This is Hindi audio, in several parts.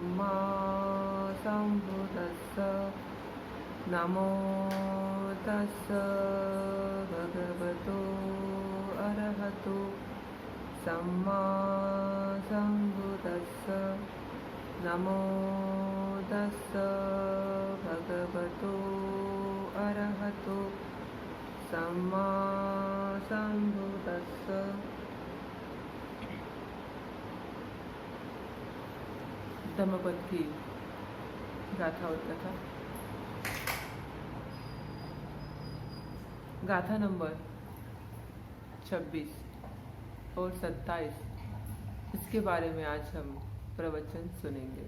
सम्मा सम्बुद्दस्स नमो तस्स भगवतो अरहतो सम्मा सम्बुद्दस्स नमो तस्स भगवतो अरहतो सम्मा सम्बुद्दस्स। धम्मपद की गाथा और कथा। गाथा नंबर 26 और 27, इसके बारे में आज हम प्रवचन सुनेंगे।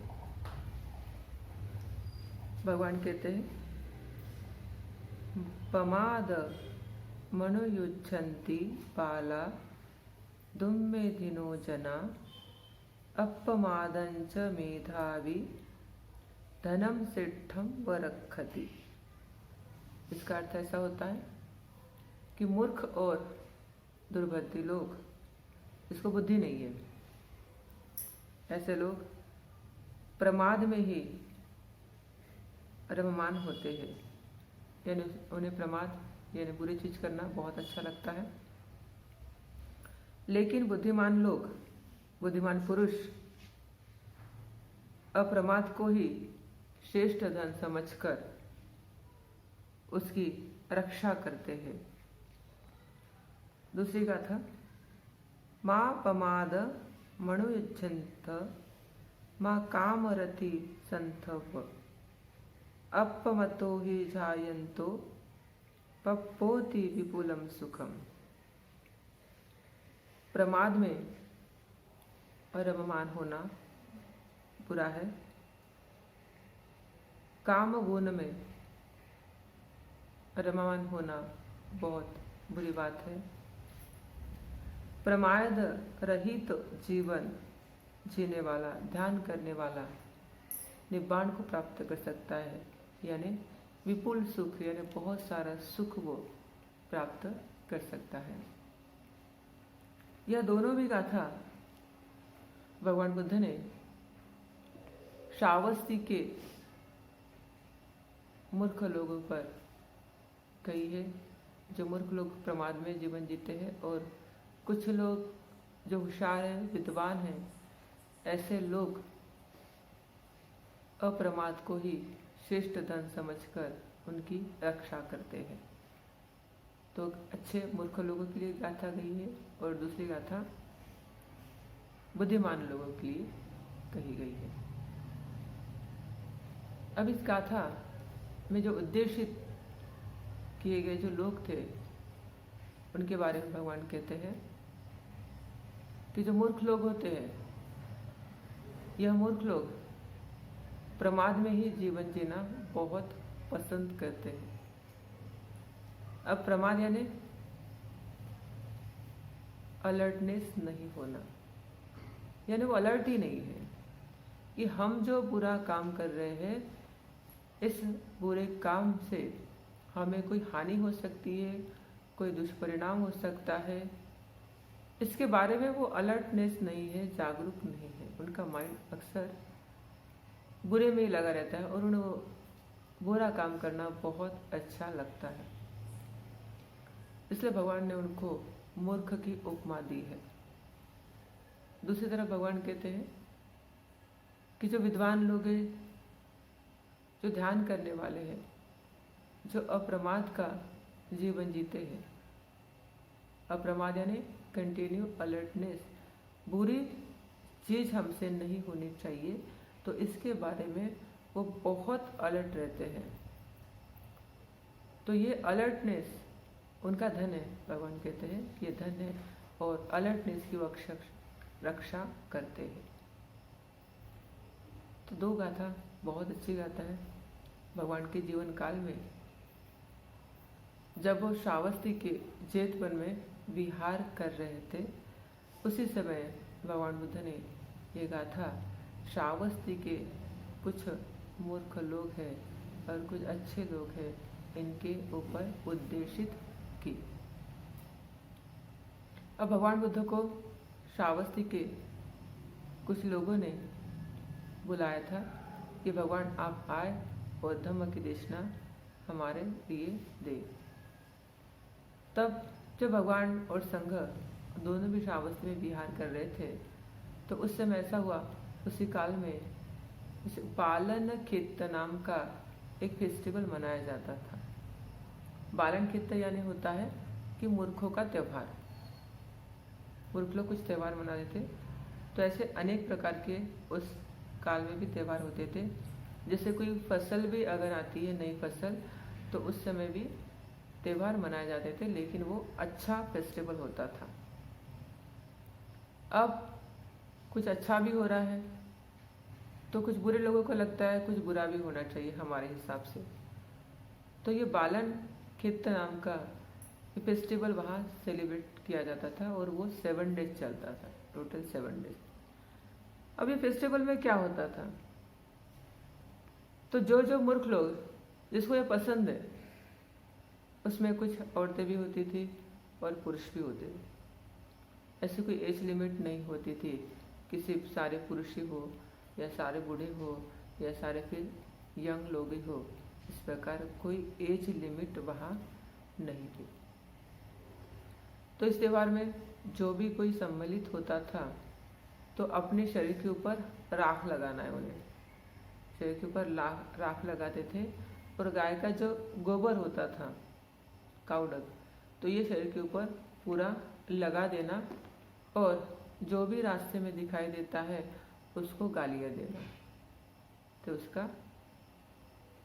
भगवान कहते हैं, पमाद मनुयुच्छन्ति बाला दुम्मेधिनो जना अपमादंच मेधावी धनम सिद्धम वरक्षति। इसका अर्थ ऐसा होता है कि मूर्ख और दुर्बुद्धि लोग, इसको बुद्धि नहीं है, ऐसे लोग प्रमाद में ही रममान होते हैं, यानी उन्हें प्रमाद यानी बुरी चीज करना बहुत अच्छा लगता है। लेकिन बुद्धिमान लोग, बुद्धिमान पुरुष अप्रमाद को ही श्रेष्ठ धन समझकर उसकी रक्षा करते हैं। दूसरी गाथा, मां पमाद मनुयुच्छन्त मां कामरति संथव अपमतो हि जायन्तो पप्पोति विपुलम सुखम। प्रमाद में रममान होना बुरा है, काम गुण में रममान होना बहुत बुरी बात है। प्रमाद रहित जीवन जीने वाला, ध्यान करने वाला निब्बाण को प्राप्त कर सकता है, यानी विपुल सुख, यानी बहुत सारा सुख वो प्राप्त कर सकता है। यह दोनों भी गाथा भगवान बुद्ध ने श्रावस्ती के मूर्ख लोगों पर कही है, जो मूर्ख लोग प्रमाद में जीवन जीते हैं, और कुछ लोग जो होशियार हैं, विद्वान हैं, ऐसे लोग अप्रमाद को ही श्रेष्ठ धन समझकर उनकी रक्षा करते हैं। तो अच्छे मूर्ख लोगों के लिए गाथा गई है, और दूसरी गाथा बुद्धिमान लोगों के लिए कही गई है। अब इस गाथा में जो उद्देशित किए गए जो लोग थे, उनके बारे में भगवान कहते हैं कि जो मूर्ख लोग होते हैं, यह मूर्ख लोग प्रमाद में ही जीवन जीना बहुत पसंद करते हैं। अब प्रमाद यानी अलर्टनेस नहीं होना, यानी वो अलर्ट ही नहीं है कि हम जो बुरा काम कर रहे हैं, इस बुरे काम से हमें कोई हानि हो सकती है, कोई दुष्परिणाम हो सकता है, इसके बारे में वो अलर्टनेस नहीं है, जागरूक नहीं है। उनका माइंड अक्सर बुरे में ही लगा रहता है, और उन्हें वो बुरा काम करना बहुत अच्छा लगता है। इसलिए भगवान ने उनको मूर्ख की उपमा दी है। दूसरी तरफ भगवान कहते हैं कि जो विद्वान लोग हैं, जो ध्यान करने वाले हैं, जो अप्रमाद का जीवन जीते हैं, अप्रमाद यानी कंटिन्यू अलर्टनेस, बुरी चीज हमसे नहीं होनी चाहिए, तो इसके बारे में वो बहुत अलर्ट रहते हैं। तो ये अलर्टनेस उनका धन है। भगवान कहते हैं कि ये धन है, और अलर्टनेस की वो रक्षा करते हैं। तो दो गाथा बहुत अच्छी गाथा है। भगवान के जीवन काल में जब वो श्रावस्ती के जेतवन में विहार कर रहे थे, उसी समय भगवान बुद्ध ने ये गाथा श्रावस्ती के कुछ मूर्ख लोग हैं और कुछ अच्छे लोग हैं, इनके ऊपर उद्देशित की। अब भगवान बुद्ध को श्रावस्ती के कुछ लोगों ने बुलाया था कि भगवान आप आए और धम्म की देशना हमारे लिए दे। तब जब भगवान और संघ दोनों भी श्रावस्ती में विहार कर रहे थे तो उस समय ऐसा हुआ, उसी काल में बालन खित्त नाम का एक फेस्टिवल मनाया जाता था। बालन खित्त यानी होता है कि मूर्खों का त्यौहार। मूर्ख लोग कुछ त्यौहार मनाते थे, तो ऐसे अनेक प्रकार के उस काल में भी त्यौहार होते थे। जैसे कोई फसल भी अगर आती है, नई फसल, तो उस समय भी त्यौहार मनाए जाते थे, लेकिन वो अच्छा फेस्टिवल होता था। अब कुछ अच्छा भी हो रहा है तो कुछ बुरे लोगों को लगता है कुछ बुरा भी होना चाहिए हमारे हिसाब से। तो ये बालन खित्त नाम का फेस्टिवल वहाँ सेलिब्रेट किया जाता था और वो 7 डेज चलता था, टोटल 7 डेज। अब ये फेस्टिवल में क्या होता था, तो जो जो मूर्ख लोग जिसको ये पसंद है, उसमें कुछ औरतें भी होती थी और पुरुष भी होते थे। ऐसी कोई एज लिमिट नहीं होती थी कि सिर्फ सारे पुरुष ही हो या सारे बूढ़े हो या सारे फिर यंग लोग ही हो। इस प्रकार कोई एज लिमिट वहाँ नहीं थी। तो इस त्यौहार में जो भी कोई सम्मिलित होता था तो अपने शरीर के ऊपर राख लगाना है उन्हें। शरीर के ऊपर राख लगाते थे और गाय का जो गोबर होता था, काउडक, तो ये शरीर के ऊपर पूरा लगा देना और जो भी रास्ते में दिखाई देता है उसको गालियाँ देना। तो उसका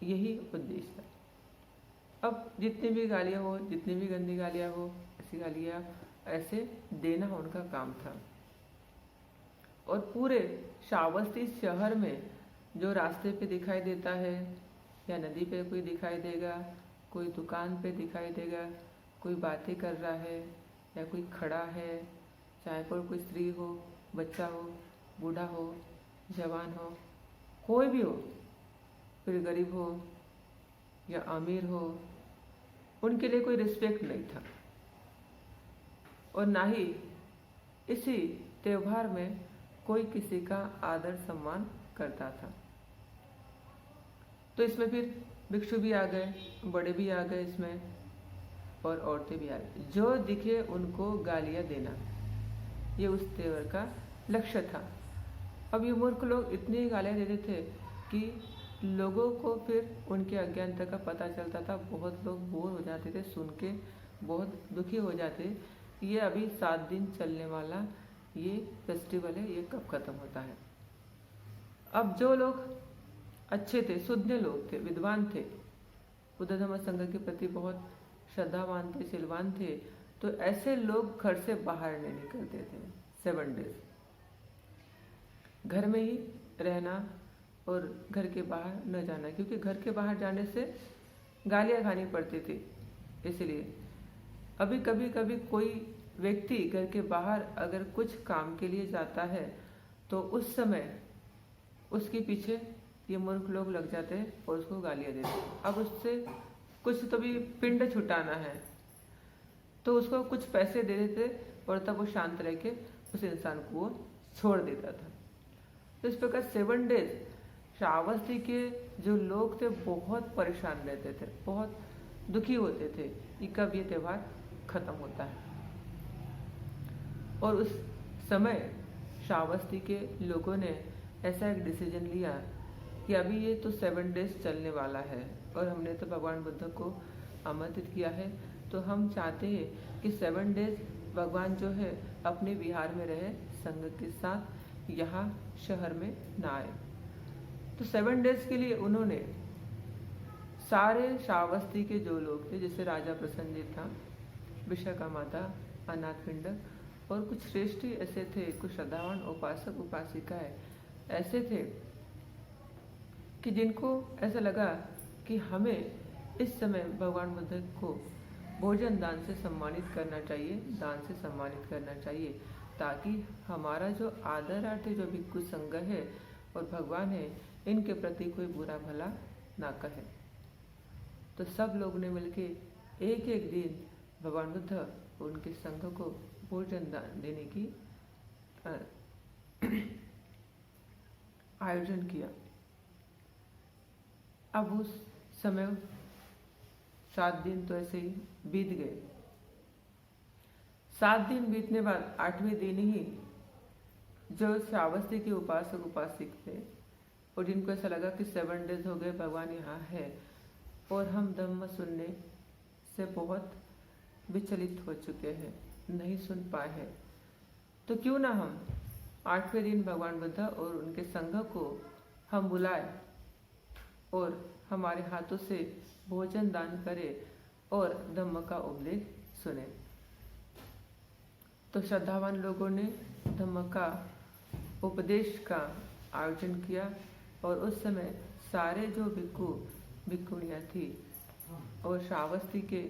यही उद्देश्य था। अब जितनी भी गालियाँ हो, जितनी भी गंदी गालियाँ हो, ऐसी गालियाँ ऐसे देना उनका काम था। और पूरे श्रावस्ती शहर में जो रास्ते पे दिखाई देता है या नदी पे कोई दिखाई देगा, कोई दुकान पे दिखाई देगा, कोई बातें कर रहा है या कोई खड़ा है, चाहे कोई स्त्री हो, बच्चा हो, बूढ़ा हो, जवान हो, कोई भी हो, फिर गरीब हो या अमीर हो, उनके लिए कोई रिस्पेक्ट नहीं था। और ना ही इसी त्योहार में कोई किसी का आदर सम्मान करता था। तो इसमें फिर भिक्षु भी आ गए, बड़े भी आ गए इसमें, और औरतें भी आ गई। जो दिखे उनको गालियाँ देना, ये उस त्योहार का लक्ष्य था। अब ये मूर्ख लोग इतनी गालियाँ देते थे कि लोगों को फिर उनके अज्ञानता का पता चलता था। बहुत लोग बोर हो जाते थे, सुन के बहुत दुखी हो जाते। ये अभी 7 दिन चलने वाला ये फेस्टिवल है, ये कब खत्म होता है। अब जो लोग अच्छे थे, शुद्ध लोग थे, विद्वान थे, बुद्ध धम्म संघ के प्रति बहुत श्रद्धावान थे, शीलवान थे, तो ऐसे लोग घर से बाहर नहीं निकलते थे 7 डेज। घर में ही रहना और घर के बाहर न जाना, क्योंकि घर के बाहर जाने से गालियाँ खानी पड़ती थी। इसलिए अभी कभी कभी कोई व्यक्ति घर के बाहर अगर कुछ काम के लिए जाता है तो उस समय उसके पीछे ये मूर्ख लोग लग जाते हैं और उसको गालियाँ देते हैं। अब उससे कुछ तो भी पिंड छुटाना है तो उसको कुछ पैसे दे देते और तब वो शांत रह के उस इंसान को वो छोड़ देता था। तो इस प्रकार 7 डेज श्रावस्ती के जो लोग थे बहुत परेशान रहते थे, बहुत दुखी होते थे कि कब ये त्यौहार खत्म होता है। और उस समय श्रावस्ती के लोगों ने ऐसा एक डिसीजन लिया कि अभी ये तो 7 डेज चलने वाला है और हमने तो भगवान बुद्ध को आमंत्रित किया है, तो हम चाहते हैं कि 7 डेज भगवान जो है अपने विहार में रहे, संघ के साथ यहाँ शहर में ना आए। तो 7 डेज के लिए उन्होंने सारे श्रावस्ती के जो लोग थे, जैसे राजा प्रसन्नजीत था, विशाखा माता, अनाथ पिंडक और कुछ श्रेष्ठ ऐसे थे, कुछ श्रद्धावान उपासक उपासिकाएं ऐसे थे कि जिनको ऐसा लगा कि हमें इस समय भगवान बुद्ध को भोजन दान से सम्मानित करना चाहिए, दान से सम्मानित करना चाहिए, ताकि हमारा जो आदरार्थ जो भिक्षु संघ है और भगवान है, इनके प्रति कोई बुरा भला ना कहे। तो सब लोगों ने मिलके एक एक दिन भगवान बुद्ध और उनके संघ को भोजन दान देने की आयोजन किया। अब उस समय 7 दिन तो ऐसे ही बीत गए। 7 दिन बीतने बाद 8वें दिन ही जो श्रावस्ती के उपासक उपासिक थे और जिनको ऐसा लगा कि 7 डेज हो गए भगवान यहाँ है और हम धम्म सुनने से बहुत विचलित हो चुके हैं, नहीं सुन पाए हैं, तो क्यों ना हम 8वें दिन भगवान बुद्ध और उनके संघ को हम बुलाए और हमारे हाथों से भोजन दान करें और धम्म का उपदेश सुने। तो श्रद्धावान लोगों ने धम्म का उपदेश का आयोजन किया और उस समय सारे जो भिक्खु भिक्खुनियाँ थी और श्रावस्ती के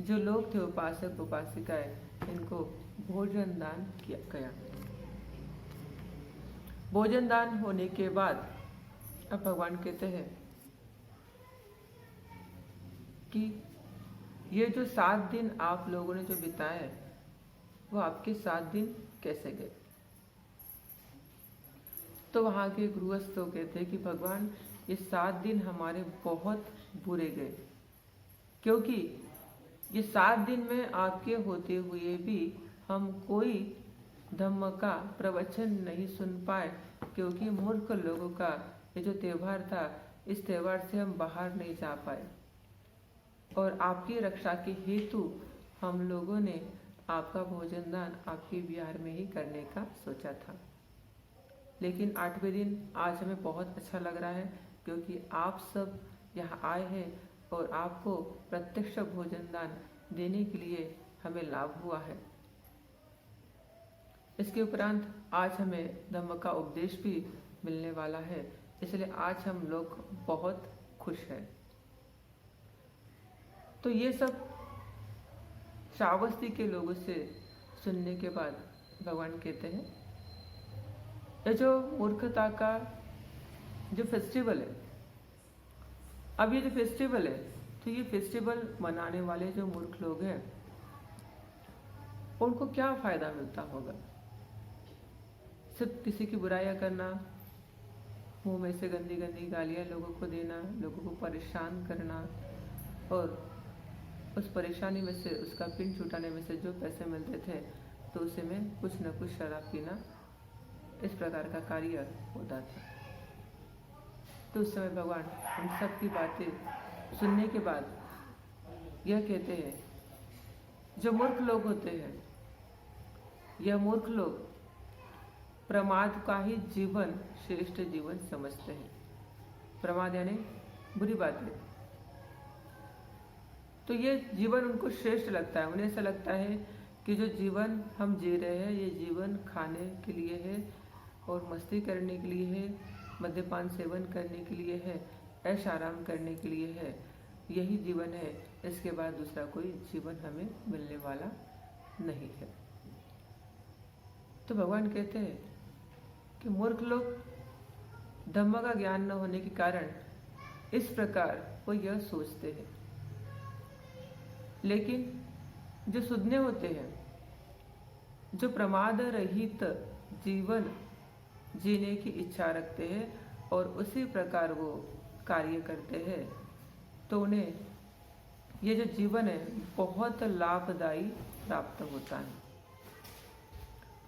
जो लोग थे उपासक उपासिकाएं, इनको भोजन दान किया गया। भोजन दान होने के बाद अब भगवान कहते हैं कि ये जो 7 दिन आप लोगों ने जो बिताए वो आपके 7 दिन कैसे गए। तो वहाँ के गृहस्थ तो कहते हैं कि भगवान ये 7 दिन हमारे बहुत बुरे गए, क्योंकि ये 7 दिन में आपके होते हुए भी हम कोई धम्म का प्रवचन नहीं सुन पाए, क्योंकि मूर्ख लोगों का ये जो त्यौहार था, इस त्यौहार से हम बाहर नहीं जा पाए और आपकी रक्षा के हेतु हम लोगों ने आपका भोजन दान आपके विहार में ही करने का सोचा था। लेकिन 8वें दिन आज हमें बहुत अच्छा लग रहा है, क्योंकि आप सब यहाँ आए हैं और आपको प्रत्यक्ष भोजन दान देने के लिए हमें लाभ हुआ है। इसके उपरांत आज हमें धम्म का उपदेश भी मिलने वाला है, इसलिए आज हम लोग बहुत खुश हैं। तो ये सब श्रावस्ती के लोगों से सुनने के बाद भगवान कहते हैं, ये जो मूर्खता का जो फेस्टिवल है, अब ये जो फेस्टिवल है, तो ये फेस्टिवल मनाने वाले जो मूर्ख लोग हैं उनको क्या फायदा मिलता होगा। सिर्फ किसी की बुराइयां करना, मुंह में से गंदी गंदी गालियां लोगों को देना, लोगों को परेशान करना और उस परेशानी में से, उसका पिंड छुटाने में से जो पैसे मिलते थे तो उसे में कुछ न कुछ शराब पीना, इस प्रकार का कार्य होता था। तो उस समय भगवान उन सब की बातें सुनने के बाद यह कहते हैं, जो मूर्ख लोग होते हैं, यह मूर्ख लोग प्रमाद का ही जीवन श्रेष्ठ जीवन समझते हैं। प्रमाद यानी बुरी बातें। तो ये जीवन उनको श्रेष्ठ लगता है। उन्हें ऐसा लगता है कि जो जीवन हम जी रहे हैं, ये जीवन खाने के लिए है और मस्ती करने के लिए है, मद्यपान सेवन करने के लिए है, ऐश आराम करने के लिए है। यही जीवन है, इसके बाद दूसरा कोई जीवन हमें मिलने वाला नहीं है। तो भगवान कहते हैं कि मूर्ख लोग धम्म का ज्ञान न होने के कारण इस प्रकार वो यह सोचते हैं, लेकिन जो सुधने होते हैं, जो प्रमाद रहित जीवन जीने की इच्छा रखते हैं और उसी प्रकार वो कार्य करते हैं, तो उन्हें ये जो जीवन है बहुत लाभदायी प्राप्त होता है।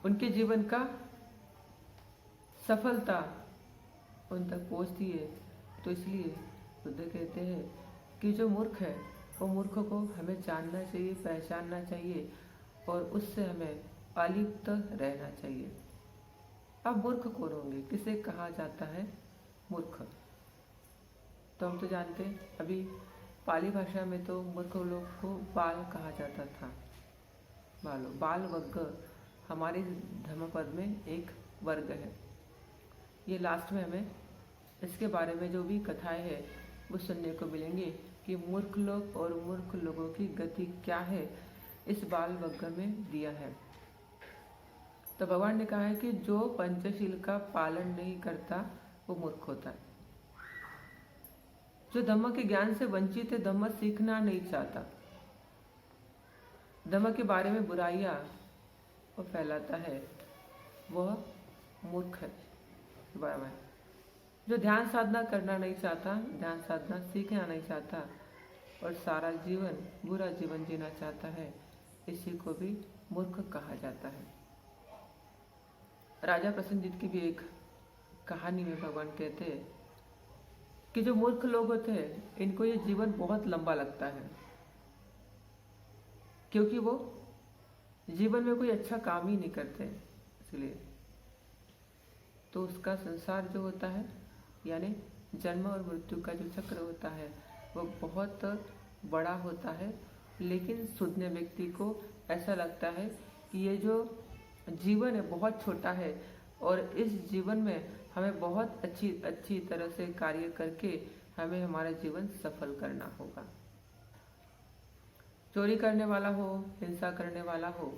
उनके जीवन का सफलता उन तक पहुँचती है। तो इसलिए बुद्ध कहते हैं कि जो मूर्ख है वो मूर्ख को हमें जानना चाहिए, पहचानना चाहिए और उससे हमें अलिप्त रहना चाहिए। अब मूर्ख कौन होंगे, किसे कहा जाता है मूर्ख? तो हम तो जानते हैं, अभी पाली भाषा में तो मूर्ख लोग को बाल कहा जाता था। बाल वर्ग हमारे धर्मपद में एक वर्ग है। ये लास्ट में हमें इसके बारे में जो भी कथाएं हैं वो सुनने को मिलेंगे कि मूर्ख लोग और मूर्ख लोगों की गति क्या है, इस बाल वर्ग में दिया है। तो भगवान ने कहा है कि जो पंचशील का पालन नहीं करता वो मूर्ख होता है। जो धम्म के ज्ञान से वंचित है, धम्म सीखना नहीं चाहता, धम्म के बारे में बुराइयां वो फैलाता है, वह मूर्ख है। Bye bye. जो ध्यान साधना करना नहीं चाहता, ध्यान साधना सीखना नहीं चाहता और सारा जीवन बुरा जीवन जीना चाहता है, इसी को भी मूर्ख कहा जाता है। राजा प्रसन्नजीत की भी एक कहानी में भगवान कहते हैं कि जो मूर्ख लोग होते हैं इनको ये जीवन बहुत लंबा लगता है, क्योंकि वो जीवन में कोई अच्छा काम ही नहीं करते, इसलिए तो उसका संसार जो होता है यानी जन्म और मृत्यु का जो चक्र होता है वो बहुत बड़ा होता है। लेकिन सुधने व्यक्ति को ऐसा लगता है कि ये जो जीवन है बहुत छोटा है और इस जीवन में हमें बहुत अच्छी तरह से कार्य करके हमें हमारा जीवन सफल करना होगा। चोरी करने वाला हो, हिंसा करने वाला हो,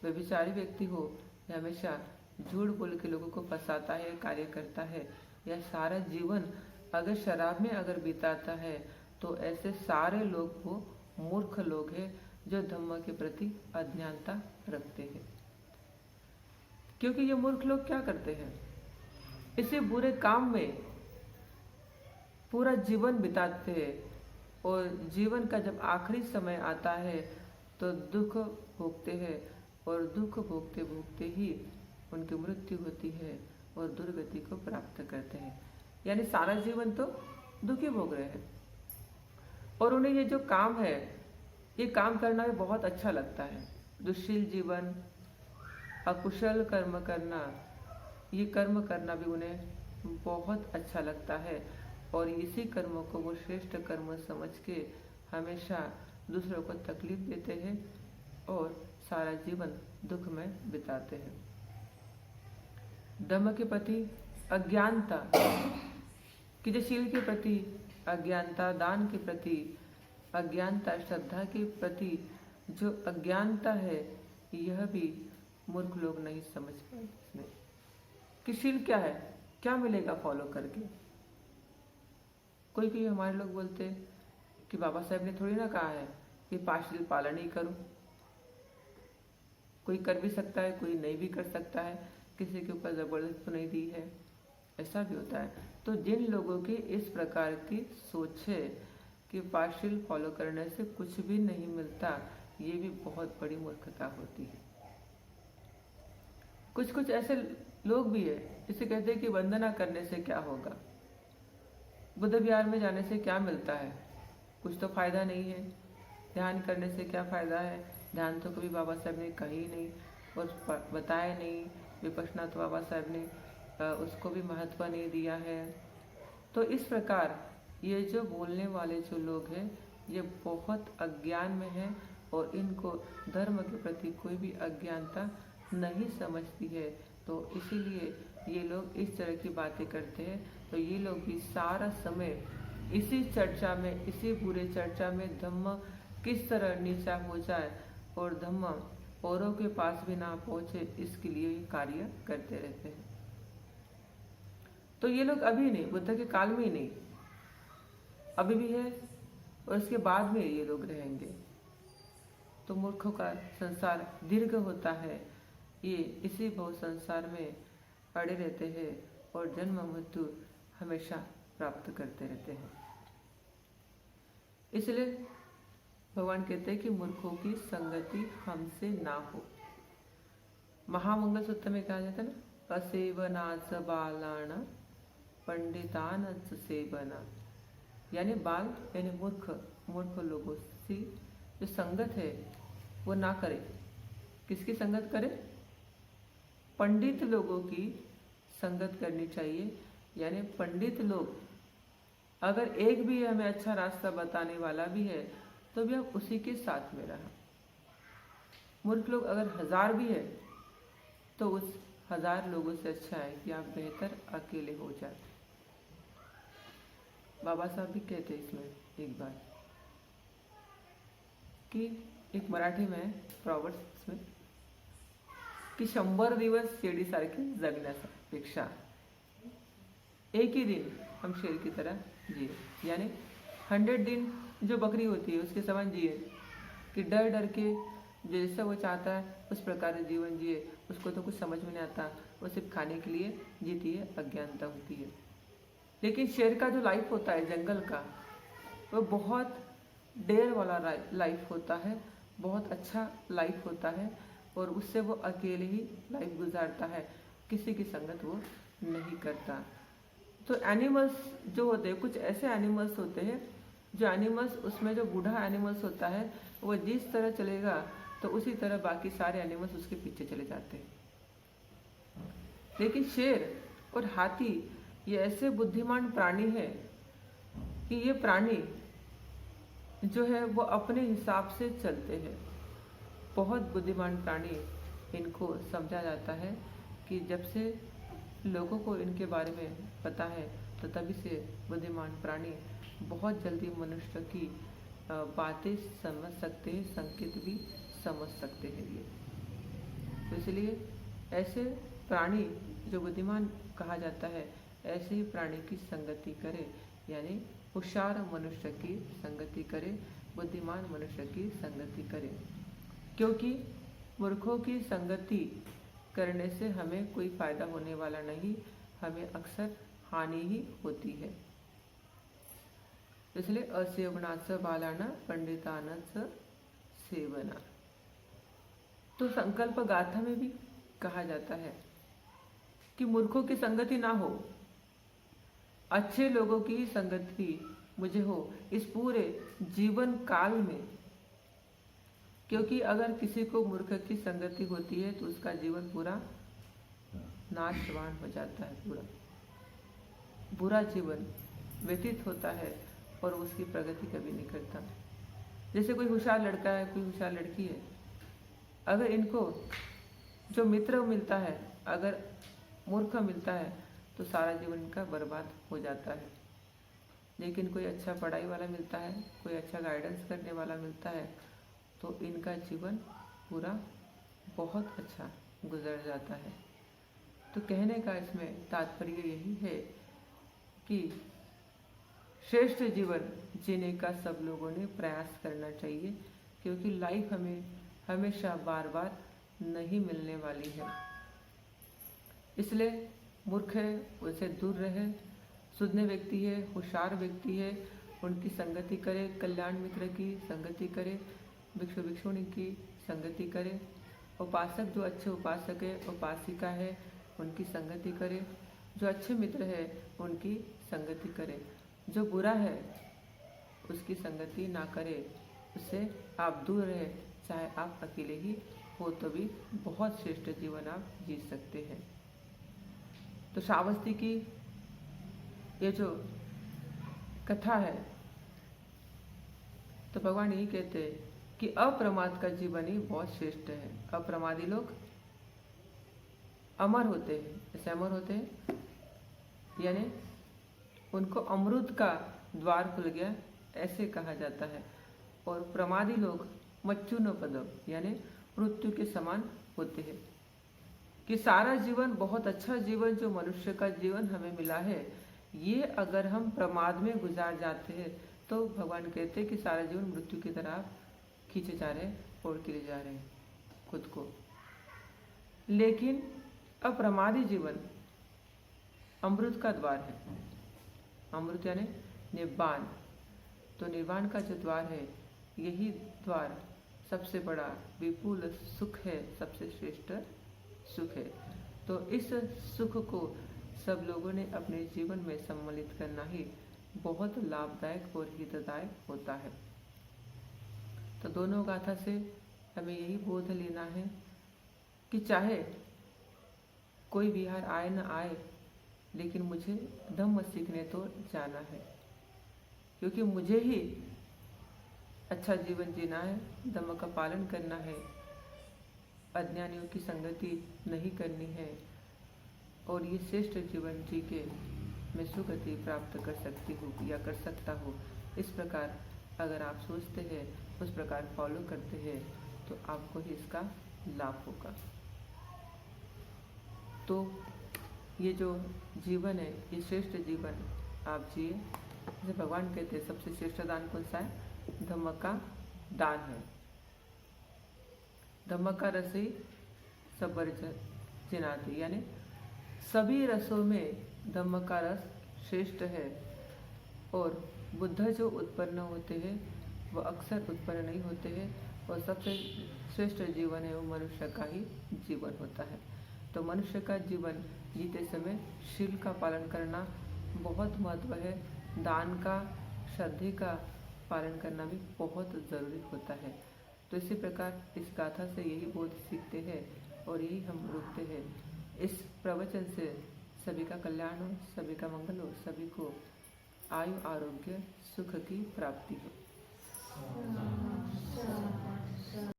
व्यभिचारी व्यक्ति हो, यह हमेशा झूठ बोल के लोगों को फंसाता है, कार्य करता है, या सारा जीवन अगर शराब में अगर बिताता है, तो ऐसे सारे लोग वो मूर्ख लोग हैं जो धम्म के प्रति अज्ञानता रखते हैं। क्योंकि ये मूर्ख लोग क्या करते हैं, इसे बुरे काम में पूरा जीवन बिताते हैं और जीवन का जब आखिरी समय आता है तो दुख भोगते हैं और दुख भोगते भोगते ही उनकी मृत्यु होती है और दुर्गति को प्राप्त करते हैं। यानी सारा जीवन तो दुखी भोग रहे हैं और उन्हें ये जो काम है ये काम करना भी बहुत अच्छा लगता है। दुष्शील जीवन, अकुशल कर्म करना, ये कर्म करना भी उन्हें बहुत अच्छा लगता है और इसी कर्मों को वो श्रेष्ठ कर्म समझ के हमेशा दूसरों को तकलीफ देते हैं और सारा जीवन दुख में बिताते हैं। धम्म के प्रति अज्ञानता, कि जो शील के प्रति अज्ञानता, दान के प्रति अज्ञानता, श्रद्धा के प्रति जो अज्ञानता है, यह भी मूर्ख लोग नहीं समझ पाए इसमें कि शील क्या है, क्या मिलेगा फॉलो करके। कोई हमारे लोग बोलते कि बाबा साहब ने थोड़ी ना कहा है कि पाशील पालन ही करो। कोई कर भी सकता है, कोई नहीं भी कर सकता है, किसी के ऊपर जबरदस्त तो नहीं दी है, ऐसा भी होता है। तो जिन लोगों की इस प्रकार की सोच है कि पार्शियल फॉलो करने से कुछ भी नहीं मिलता, ये भी बहुत बड़ी मूर्खता होती है। कुछ ऐसे लोग भी है जिसे कहते हैं कि वंदना करने से क्या होगा, बुद्ध विहार में जाने से क्या मिलता है, कुछ तो फायदा नहीं है, ध्यान करने से क्या फायदा है, ध्यान तो कभी बाबा साहब ने कही नहीं और बताया नहीं, विपश्यना तो बाबा साहब ने उसको भी महत्व नहीं दिया है। तो इस प्रकार ये जो बोलने वाले जो लोग हैं ये बहुत अज्ञान में हैं और इनको धर्म के प्रति कोई भी अज्ञानता नहीं समझती है। तो इसीलिए ये लोग इस तरह की बातें करते हैं। तो ये लोग भी सारा समय इसी चर्चा में, इसी बुरे चर्चा में धम्म किस तरह नीचा हो जाए और धम्म औरों के पास भी ना पहुंचे, इसके लिए ये कार्य करते रहते हैं। तो ये लोग अभी नहीं, बुद्ध के काल में ही नहीं, अभी भी है और इसके बाद में ये लोग रहेंगे। तो मूर्खों का संसार दीर्घ होता है, ये इसी भव संसार में अड़े रहते हैं और जन्म मृत्यु हमेशा प्राप्त करते रहते हैं। इसलिए भगवान कहते हैं कि मूर्खों की संगति हमसे ना हो। महामंगल सूत्र में कहा जाता है ना, असेवनाच बालाण पंडितान सेवना, यानी बाल यानी मूर्ख लोगों से जो संगत है वो ना करे। किसकी संगत करे? पंडित लोगों की संगत करनी चाहिए। यानी पंडित लोग अगर एक भी हमें अच्छा रास्ता बताने वाला भी है तो भी आप उसी के साथ में रहा। मूर्ख लोग अगर 1000 भी है तो उस 1000 लोगों से अच्छा है कि आप बेहतर अकेले हो जाए। बाबा साहब भी कहते इसमें एक बार कि एक मराठी में प्रॉवर्ब्स में की 100 दिवस शेळीसारखे जगण्यापेक्षा एक ही दिन हम शेर की तरह जिए। यानी 100 दिन जो बकरी होती है उसके समान जिए, कि डर डर के जैसा वो चाहता है उस प्रकार से जीवन जिए। उसको तो कुछ समझ में नहीं आता, वो सिर्फ खाने के लिए जीती है, अज्ञानता होती है। लेकिन शेर का जो लाइफ होता है जंगल का, वो बहुत देर वाला लाइफ होता है, बहुत अच्छा लाइफ होता है, और उससे वो अकेले ही लाइफ गुजारता है, किसी की संगत वो नहीं करता। तो एनिमल्स जो होते हैं, कुछ ऐसे एनिमल्स होते हैं जो एनिमल्स, उसमें जो बूढ़ा एनिमल्स होता है वो जिस तरह चलेगा तो उसी तरह बाकी सारे एनिमल्स उसके पीछे चले जाते हैं। लेकिन शेर और हाथी ये ऐसे बुद्धिमान प्राणी है कि ये प्राणी जो है वो अपने हिसाब से चलते हैं। बहुत बुद्धिमान प्राणी, इनको समझा जाता है कि जब से लोगों को इनके बारे में पता है तो तभी से बुद्धिमान प्राणी बहुत जल्दी मनुष्य की बातें समझ सकते हैं, संकेत भी समझ सकते हैं ये। तो इसलिए ऐसे प्राणी जो बुद्धिमान कहा जाता है, ऐसे ही प्राणी की संगति करे, यानी होशियार मनुष्य की संगति करे, बुद्धिमान मनुष्य की संगति करे। क्योंकि मूर्खों की संगति करने से हमें कोई फायदा होने वाला नहीं, हमें अक्सर हानि ही होती है। इसलिए असेवनाच बालाना पंडितानच सेवना। तो संकल्प गाथा में भी कहा जाता है कि मूर्खों की संगति ना हो, अच्छे लोगों की संगति मुझे हो इस पूरे जीवन काल में। क्योंकि अगर किसी को मूर्ख की संगति होती है तो उसका जीवन पूरा नाशवान हो जाता है, पूरा बुरा जीवन व्यतीत होता है और उसकी प्रगति कभी नहीं करता। जैसे कोई होशियार लड़का है, कोई होशियार लड़की है, अगर इनको जो मित्र मिलता है अगर मूर्ख मिलता है तो सारा जीवन इनका बर्बाद हो जाता है। लेकिन कोई अच्छा पढ़ाई वाला मिलता है, कोई अच्छा गाइडेंस करने वाला मिलता है तो इनका जीवन पूरा बहुत अच्छा गुजर जाता है। तो कहने का इसमें तात्पर्य यही है कि श्रेष्ठ जीवन जीने का सब लोगों ने प्रयास करना चाहिए, क्योंकि लाइफ हमें हमेशा बार बार नहीं मिलने वाली है। इसलिए मूर्ख है उनसे दूर रहे, सुधने व्यक्ति है, होशियार व्यक्ति है, उनकी संगति करे, कल्याण मित्र की संगति करे, भिक्षु भिक्षुणी की संगति करे, उपासक जो अच्छे उपासक है, उपासिका है, उनकी संगति करे, जो अच्छे मित्र है उनकी संगति करे, जो बुरा है उसकी संगति ना करे, उससे आप दूर रहे, चाहे आप अकेले ही हो तो भी बहुत श्रेष्ठ जीवन आप जी सकते हैं। तो श्रावस्ती की ये जो कथा है, तो भगवान यही कहते हैं कि अप्रमाद का जीवन ही बहुत श्रेष्ठ है। अप्रमादी लोग अमर होते हैं। ऐसे अमर होते हैं यानी उनको अमृत का द्वार खुल गया, ऐसे कहा जाता है। और प्रमादी लोग मच्चुन पदम यानी मृत्यु के समान होते हैं। कि सारा जीवन, बहुत अच्छा जीवन जो मनुष्य का जीवन हमें मिला है, ये अगर हम प्रमाद में गुजार जाते हैं तो भगवान कहते हैं कि सारा जीवन मृत्यु की तरफ खींचे जा रहे हैं, फोड़ के ले जा रहे हैं खुद को। लेकिन अप्रमादी जीवन अमृत का द्वार है। अमृत यानी निर्वाण। तो निर्वाण का जो द्वार है, यही द्वार सबसे बड़ा विपुल सुख है, सबसे श्रेष्ठ सुख है। तो इस सुख को सब लोगों ने अपने जीवन में सम्मिलित करना ही बहुत लाभदायक और हितदायक होता है। तो दोनों गाथा से हमें यही बोध लेना है कि चाहे कोई विहार आए न आए, लेकिन मुझे धम्म सीखने तो जाना है, क्योंकि मुझे ही अच्छा जीवन जीना है, धम्म का पालन करना है, अज्ञानियों की संगति नहीं करनी है, और ये श्रेष्ठ जीवन जी के मैं सुगति प्राप्त कर सकती हूँ या कर सकता हूँ। इस प्रकार अगर आप सोचते हैं, उस प्रकार फॉलो करते हैं, तो आपको ही इसका लाभ होगा। तो ये जो जीवन है, ये श्रेष्ठ जीवन आप जिए। जैसे भगवान कहते हैं सबसे श्रेष्ठ दान कौन सा है? धम्म का दान है। धम्म का रस ही सब जिनाती, यानी सभी रसों में धम्म का रस श्रेष्ठ है। और बुद्ध जो उत्पन्न होते हैं वह अक्सर उत्पन्न नहीं होते हैं, और सबसे श्रेष्ठ जीवन है वो मनुष्य का ही जीवन होता है। तो मनुष्य का जीवन जीते समय शील का पालन करना बहुत महत्व है। दान का, श्रद्धे का पालन करना भी बहुत ज़रूरी होता है। तो इसी प्रकार इस गाथा से यही बोध सीखते हैं और यही हम रोकते हैं। इस प्रवचन से सभी का कल्याण हो, सभी का मंगल हो, सभी को आयु आरोग्य सुख की प्राप्ति हो।